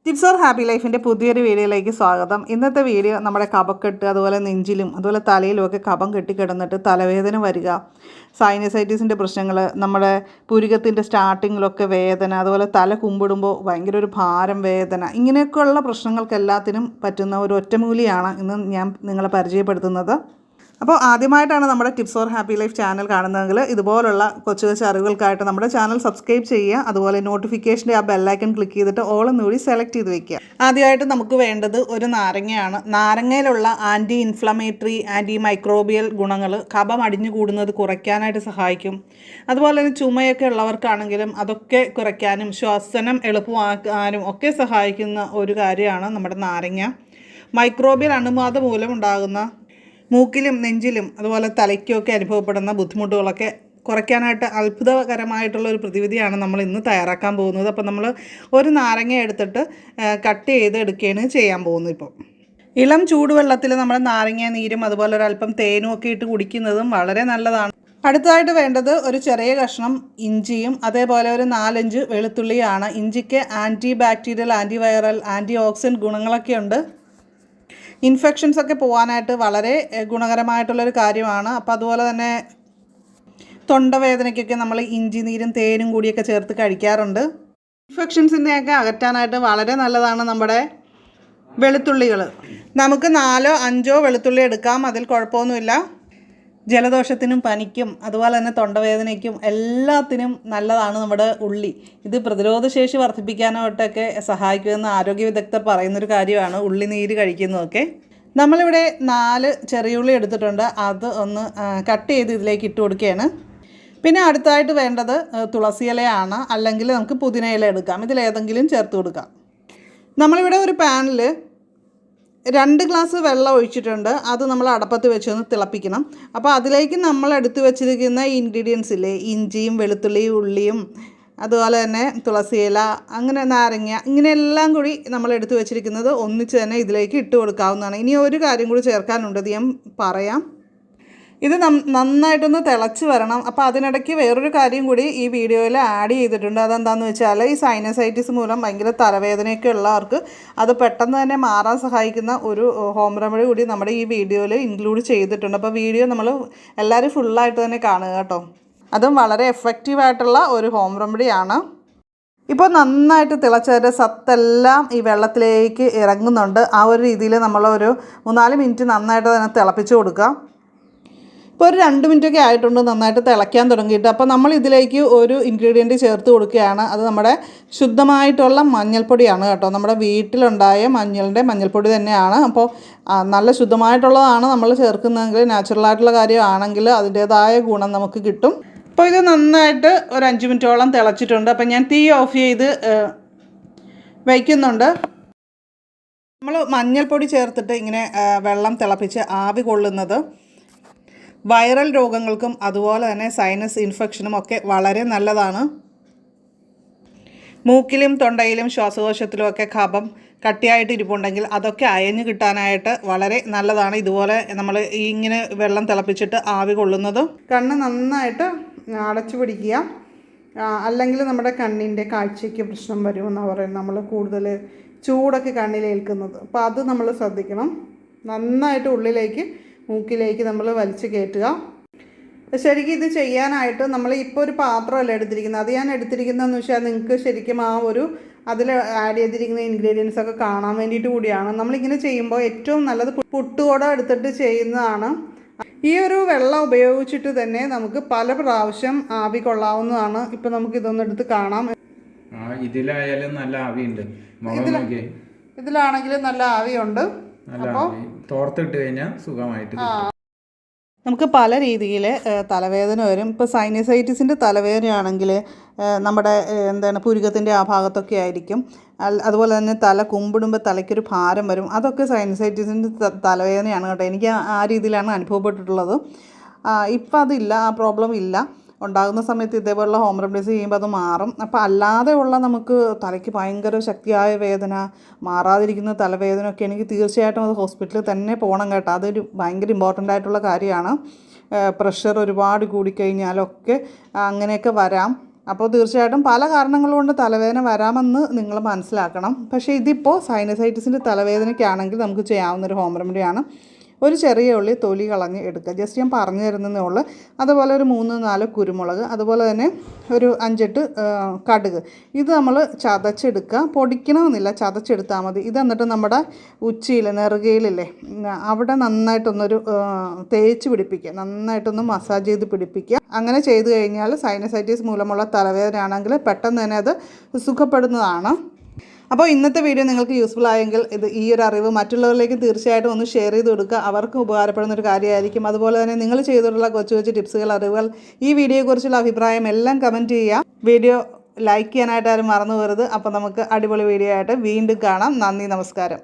Tips or happy ലൈഫിൻ്റെ പുതിയൊരു വീഡിയോയിലേക്ക് സ്വാഗതം. ഇന്നത്തെ വീഡിയോ നമ്മുടെ കഫക്കെട്ട്, അതുപോലെ നെഞ്ചിലും അതുപോലെ തലയിലുമൊക്കെ കഫം കെട്ടിക്കിടന്നിട്ട് തലവേദന വരിക, സൈനസൈറ്റിസിൻ്റെ പ്രശ്നങ്ങൾ, നമ്മുടെ പുരികത്തിൻ്റെ സ്റ്റാർട്ടിങ്ങിലൊക്കെ വേദന, അതുപോലെ തല കുമ്പിടുമ്പോൾ ഭയങ്കര ഒരു ഭാരം വേദന, ഇങ്ങനെയൊക്കെയുള്ള പ്രശ്നങ്ങൾക്കെല്ലാത്തിനും പറ്റുന്ന ഒരു ഒറ്റമൂലിയാണ് ഇന്ന് ഞാൻ നിങ്ങളെ പരിചയപ്പെടുത്തുന്നത്. അപ്പോൾ ആദ്യമായിട്ടാണ് നമ്മുടെ tips or happy life channel കാണുന്നതെങ്കിൽ ഇതുപോലുള്ള കൊച്ചു കൊച്ചു അറിവുകൾക്കായിട്ട് നമ്മുടെ ചാനൽ സബ്സ്ക്രൈബ് ചെയ്യുക. അതുപോലെ നോട്ടിഫിക്കേഷൻ്റെ ആ ബെല്ലൈക്കൺ ക്ലിക്ക് ചെയ്തിട്ട് ഓൾ കൂടി സെലക്ട് ചെയ്ത് വെക്കുക. ആദ്യമായിട്ട് നമുക്ക് വേണ്ടത് ഒരു നാരങ്ങയാണ്. നാരങ്ങയിലുള്ള ആൻറ്റി ഇൻഫ്ലമേറ്ററി, ആൻറ്റി മൈക്രോബിയൽ ഗുണങ്ങൾ കഫം അടിഞ്ഞു കൂടുന്നത് കുറയ്ക്കാനായിട്ട് സഹായിക്കും. അതുപോലെ തന്നെ ചുമയൊക്കെ ഉള്ളവർക്കാണെങ്കിലും അതൊക്കെ കുറയ്ക്കാനും ശ്വസനം എളുപ്പമാക്കാനും ഒക്കെ സഹായിക്കുന്ന ഒരു കാര്യമാണ് നമ്മുടെ നാരങ്ങ. മൈക്രോബിയൽ അണുബാധ മൂലം ഉണ്ടാകുന്ന മൂക്കിലും നെഞ്ചിലും അതുപോലെ തലയ്ക്കുമൊക്കെ അനുഭവപ്പെടുന്ന ബുദ്ധിമുട്ടുകളൊക്കെ കുറയ്ക്കാനായിട്ട് അത്ഭുതകരമായിട്ടുള്ള ഒരു പ്രതിവിധിയാണ് നമ്മൾ ഇന്ന് തയ്യാറാക്കാൻ പോകുന്നത്. അപ്പോൾ നമ്മൾ ഒരു നാരങ്ങ എടുത്തിട്ട് കട്ട് ചെയ്ത് എടുക്കുകയാണ് ചെയ്യാൻ പോകുന്നത്. ഇപ്പോൾ ഇളം ചൂടുവെള്ളത്തിൽ നമ്മൾ നാരങ്ങ നീരും അതുപോലെ ഒരല്പം തേനും ഒക്കെ ഇട്ട് കുടിക്കുന്നതും വളരെ നല്ലതാണ്. അടുത്തതായിട്ട് വേണ്ടത് ഒരു ചെറിയ കഷ്ണം ഇഞ്ചിയും അതേപോലെ ഒരു 4-5 വെളുത്തുള്ളിയാണ്. ഇഞ്ചിക്ക് anti bacterial, anti viral, anti oxidant ഗുണങ്ങളൊക്കെ ഉണ്ട്. ഇൻഫെക്ഷൻസ് ഒക്കെ പോകാനായിട്ട് വളരെ ഗുണകരമായിട്ടുള്ളൊരു കാര്യമാണ്. അപ്പോൾ അതുപോലെ തന്നെ തൊണ്ടവേദനയ്ക്കൊക്കെ നമ്മൾ ഇഞ്ചി നീരും തേനും കൂടിയൊക്കെ ചേർത്ത് കഴിക്കാറുണ്ട്. ഇൻഫെക്ഷൻസിനെയൊക്കെ അകറ്റാനായിട്ട് വളരെ നല്ലതാണ് നമ്മുടെ വെളുത്തുള്ളികൾ. നമുക്ക് 4-5 വെളുത്തുള്ളി എടുക്കാം, അതിൽ കുഴപ്പമൊന്നുമില്ല. ജലദോഷത്തിനും പനിക്കും അതുപോലെ തന്നെ തൊണ്ടവേദനയ്ക്കും എല്ലാത്തിനും നല്ലതാണ് നമ്മുടെ ഉള്ളി. ഇത് പ്രതിരോധശേഷി വർദ്ധിപ്പിക്കാനായിട്ടൊക്കെ സഹായിക്കുമെന്ന് ആരോഗ്യ വിദഗ്ധർ പറയുന്നൊരു കാര്യമാണ് ഉള്ളി നീര് കഴിക്കുന്നതൊക്കെ. നമ്മളിവിടെ 4 ചെറിയുള്ളി എടുത്തിട്ടുണ്ട്. അത് ഒന്ന് കട്ട് ചെയ്ത് ഇതിലേക്ക് ഇട്ട് കൊടുക്കുകയാണ്. പിന്നെ അടുത്തതായിട്ട് വേണ്ടത് തുളസി ഇലയാണ്, അല്ലെങ്കിൽ നമുക്ക് പുതിന ഇല എടുക്കാം. ഇതിലേതെങ്കിലും ചേർത്ത് കൊടുക്കാം. നമ്മളിവിടെ ഒരു പാനിൽ 2 ഗ്ലാസ് വെള്ളം ഒഴിച്ചിട്ടുണ്ട്. അത് നമ്മൾ അടപ്പത്ത് വെച്ചൊന്ന് തിളപ്പിക്കണം. അപ്പോൾ അതിലേക്ക് നമ്മൾ എടുത്തു വെച്ചിരിക്കുന്ന ഇൻഗ്രീഡിയൻസ് ഇല്ലേ, ഇഞ്ചിയും വെളുത്തുള്ളിയും ഉള്ളിയും അതുപോലെ തന്നെ തുളസി ഇല, അങ്ങനെ നാരങ്ങ, ഇങ്ങനെയെല്ലാം കൂടി നമ്മൾ എടുത്തു വെച്ചിരിക്കുന്നത് ഒന്നിച്ച് തന്നെ ഇതിലേക്ക് ഇട്ട് കൊടുക്കാവുന്നതാണ്. ഇനി ഒരു കാര്യം കൂടി ചേർക്കാനുണ്ട്, അത് ഞാൻ പറയാം. ഇത് നന്നായിട്ടൊന്ന് തിളച്ച് വരണം. അപ്പോൾ അതിനിടയ്ക്ക് വേറൊരു കാര്യം കൂടി ഈ വീഡിയോയിൽ ആഡ് ചെയ്തിട്ടുണ്ട്. അതെന്താണെന്ന് വെച്ചാൽ ഈ സൈനസൈറ്റിസ് മൂലം ഭയങ്കര തലവേദനയൊക്കെ ഉള്ളവർക്ക് അത് പെട്ടെന്ന് തന്നെ മാറാൻ സഹായിക്കുന്ന ഒരു ഹോം റെമഡി കൂടി നമ്മുടെ ഈ വീഡിയോയിൽ ഇൻക്ലൂഡ് ചെയ്തിട്ടുണ്ട്. അപ്പോൾ വീഡിയോ നമ്മൾ എല്ലാവരും ഫുള്ളായിട്ട് തന്നെ കാണുക കേട്ടോ. അതും വളരെ എഫക്റ്റീവായിട്ടുള്ള ഒരു ഹോം റെമഡിയാണ്. ഇപ്പോൾ നന്നായിട്ട് തിളച്ചതിൻ്റെ സത്തെല്ലാം ഈ വെള്ളത്തിലേക്ക് ഇറങ്ങുന്നുണ്ട്. ആ ഒരു രീതിയിൽ നമ്മളൊരു 3-4 മിനിറ്റ് നന്നായിട്ട് തന്നെ തിളപ്പിച്ച് കൊടുക്കുക. ഇപ്പോൾ ഒരു 2 മിനിറ്റൊക്കെ ആയിട്ടുണ്ട് നന്നായിട്ട് തിളയ്ക്കാൻ തുടങ്ങിയിട്ട്. അപ്പോൾ നമ്മൾ ഇതിലേക്ക് ഒരു ഇൻഗ്രീഡിയൻറ്റ് ചേർത്ത് കൊടുക്കുകയാണ്. അത് നമ്മുടെ ശുദ്ധമായിട്ടുള്ള മഞ്ഞൾപ്പൊടിയാണ് കേട്ടോ. നമ്മുടെ വീട്ടിലുണ്ടായ മഞ്ഞൾപ്പൊടി തന്നെയാണ്. അപ്പോൾ നല്ല ശുദ്ധമായിട്ടുള്ളതാണ് നമ്മൾ ചേർക്കുന്നതെങ്കിൽ, നാച്ചുറലായിട്ടുള്ള കാര്യമാണെങ്കിൽ അതിൻ്റേതായ ഗുണം നമുക്ക് കിട്ടും. അപ്പോൾ ഇത് നന്നായിട്ട് ഒരു 5 മിനിറ്റോളം തിളച്ചിട്ടുണ്ട്. അപ്പോൾ ഞാൻ തീ ഓഫ് ചെയ്ത് വയ്ക്കുന്നുണ്ട്. നമ്മൾ മഞ്ഞൾപ്പൊടി ചേർത്തിട്ട് ഇങ്ങനെ വെള്ളം തിളപ്പിച്ച് ആവി കൊള്ളുന്നത് വൈറൽ രോഗങ്ങൾക്കും അതുപോലെ തന്നെ സൈനസ് ഇൻഫെക്ഷനും ഒക്കെ വളരെ നല്ലതാണ്. മൂക്കിലും തൊണ്ടയിലും ശ്വാസകോശത്തിലും ഒക്കെ കഫം കട്ടിയായിട്ട് ഇരിപ്പുണ്ടെങ്കിൽ അതൊക്കെ അയഞ്ഞു കിട്ടാനായിട്ട് വളരെ നല്ലതാണ്. ഇതുപോലെ നമ്മൾ ഇങ്ങനെ വെള്ളം തിളപ്പിച്ചിട്ട് ആവി കൊള്ളുന്നത്. കണ്ണ് നന്നായിട്ട് അടച്ചു പിടിക്കുക, അല്ലെങ്കിൽ നമ്മുടെ കണ്ണിൻ്റെ കാഴ്ചയ്ക്ക് പ്രശ്നം വരുമെന്നാണ് പറയുന്നത്. നമ്മൾ കൂടുതൽ ചൂടൊക്കെ കണ്ണിലേൽക്കുന്നത്. അപ്പോൾ അത് നമ്മൾ ശ്രദ്ധിക്കണം. നന്നായിട്ട് ഉള്ളിലേക്ക് മൂക്കിലേക്ക് നമ്മൾ വലിച്ച് കയറ്റുക. ശരിക്കും ഇത് ചെയ്യാനായിട്ട് നമ്മൾ ഇപ്പോൾ ഒരു പാത്രമല്ല എടുത്തിരിക്കുന്നത്. അത് ഞാൻ എടുത്തിരിക്കുന്നതെന്ന് വെച്ചാൽ നിങ്ങൾക്ക് ശരിക്കും ആ ഒരു അതിൽ ആഡ് ചെയ്തിരിക്കുന്ന ഇൻഗ്രീഡിയൻസ് ഒക്കെ കാണാൻ വേണ്ടിയിട്ട് കൂടിയാണ്. നമ്മളിങ്ങനെ ചെയ്യുമ്പോൾ ഏറ്റവും നല്ലത് പുട്ടുകൂടെ എടുത്തിട്ട് ചെയ്യുന്നതാണ്. ഈ ഒരു വെള്ളം ഉപയോഗിച്ചിട്ട് തന്നെ നമുക്ക് പല പ്രാവശ്യം ആവി കൊള്ളാവുന്നതാണ്. ഇപ്പം നമുക്ക് ഇതൊന്നും എടുത്ത് കാണാം. ഇതിലായാലും നല്ല ആവിയുണ്ട്, ഇതിലാണെങ്കിലും നല്ല ആവിയുണ്ട്. അപ്പോൾ തോർത്തിട്ട് കഴിഞ്ഞാൽ സുഖമായിട്ട് നമുക്ക് പല രീതിയിൽ തലവേദന വരും. ഇപ്പോൾ സൈനസൈറ്റിസിൻ്റെ തലവേദനയാണെങ്കിൽ നമ്മുടെ പുരികത്തിൻ്റെ ആ ഭാഗത്തൊക്കെ ആയിരിക്കും. അതുപോലെ തന്നെ തല കുമ്പിടുമ്പോൾ തലയ്ക്കൊരു ഭാരം വരും. അതൊക്കെ സൈനസൈറ്റിസിൻ്റെ തലവേദനയാണ് കേട്ടോ. എനിക്ക് ആ രീതിയിലാണ് അനുഭവപ്പെട്ടിട്ടുള്ളത്. ഇപ്പം അതില്ല, ആ പ്രോബ്ലം ഇല്ല. ഉണ്ടാകുന്ന സമയത്ത് ഇതേപോലുള്ള ഹോം റെമഡീസ് ചെയ്യുമ്പോൾ അത് മാറും. അപ്പോൾ അല്ലാതെ ഉള്ള നമുക്ക് തലയ്ക്ക് ഭയങ്കര ശക്തിയായ വേദന, മാറാതിരിക്കുന്ന തലവേദന ഒക്കെ എനിക്ക് തീർച്ചയായിട്ടും അത് ഹോസ്പിറ്റലിൽ തന്നെ പോകണം കേട്ടോ. അതൊരു ഭയങ്കര ഇമ്പോർട്ടൻ്റ് ആയിട്ടുള്ള കാര്യമാണ്. പ്രഷർ ഒരുപാട് കൂടിക്കഴിഞ്ഞാലൊക്കെ അങ്ങനെയൊക്കെ വരാം. അപ്പോൾ തീർച്ചയായിട്ടും പല കാരണങ്ങൾ കൊണ്ട് തലവേദന വരാമെന്ന് നിങ്ങൾ മനസ്സിലാക്കണം. പക്ഷേ ഇതിപ്പോൾ സൈനസൈറ്റിസിൻ്റെ തലവേദനയ്ക്കാണെങ്കിൽ നമുക്ക് ചെയ്യാവുന്നൊരു ഹോം റെമഡിയാണ്. ഒരു ചെറിയ ഉള്ളി തൊലി കളഞ്ഞ് എടുക്കുക. ജസ്റ്റ് ഞാൻ പറഞ്ഞു തരുന്നതേ ഉള്ളൂ. അതുപോലെ ഒരു 3-4 കുരുമുളക്, അതുപോലെ തന്നെ ഒരു 5-8 കടുക്. ഇത് നമ്മൾ ചതച്ചെടുക്കുക. പൊടിക്കണമെന്നില്ല, ചതച്ചെടുത്താൽ മതി. ഇത് എന്നിട്ട് നമ്മുടെ ഉച്ചിയിൽ നെറുകയിലില്ലേ അവിടെ നന്നായിട്ടൊന്നൊരു തേച്ച് പിടിപ്പിക്കുക. നന്നായിട്ടൊന്ന് മസാജ് ചെയ്ത് പിടിപ്പിക്കുക. അങ്ങനെ ചെയ്ത് കഴിഞ്ഞാൽ സൈനസൈറ്റിസ് മൂലമുള്ള തലവേദന ആണെങ്കിൽ പെട്ടെന്ന് തന്നെ അത് സുഖപ്പെടുന്നതാണ്. അപ്പോൾ ഇന്നത്തെ വീഡിയോ നിങ്ങൾക്ക് യൂസ്ഫുൾ ആയെങ്കിൽ ഈ ഒരു അറിവ് മറ്റുള്ളവരിലേക്ക് തീർച്ചയായിട്ടും ഒന്ന് ഷെയർ ചെയ്ത് കൊടുക്കുക. അവർക്ക് ഉപകാരപ്പെടുന്ന ഒരു കാര്യമായിരിക്കും. അതുപോലെ തന്നെ നിങ്ങൾ ചെയ്തിട്ടുള്ള കൊച്ചു ടിപ്സുകൾ, അറിവുകൾ, ഈ വീഡിയോയെക്കുറിച്ചുള്ള അഭിപ്രായം എല്ലാം കമൻറ്റ് ചെയ്യുക. വീഡിയോ ലൈക്ക് ചെയ്യാനായിട്ട് ആരും മറന്നു പോകരുത്. അപ്പോൾ നമുക്ക് അടിപൊളി വീഡിയോ ആയിട്ട് വീണ്ടും കാണാം. നന്ദി, നമസ്കാരം.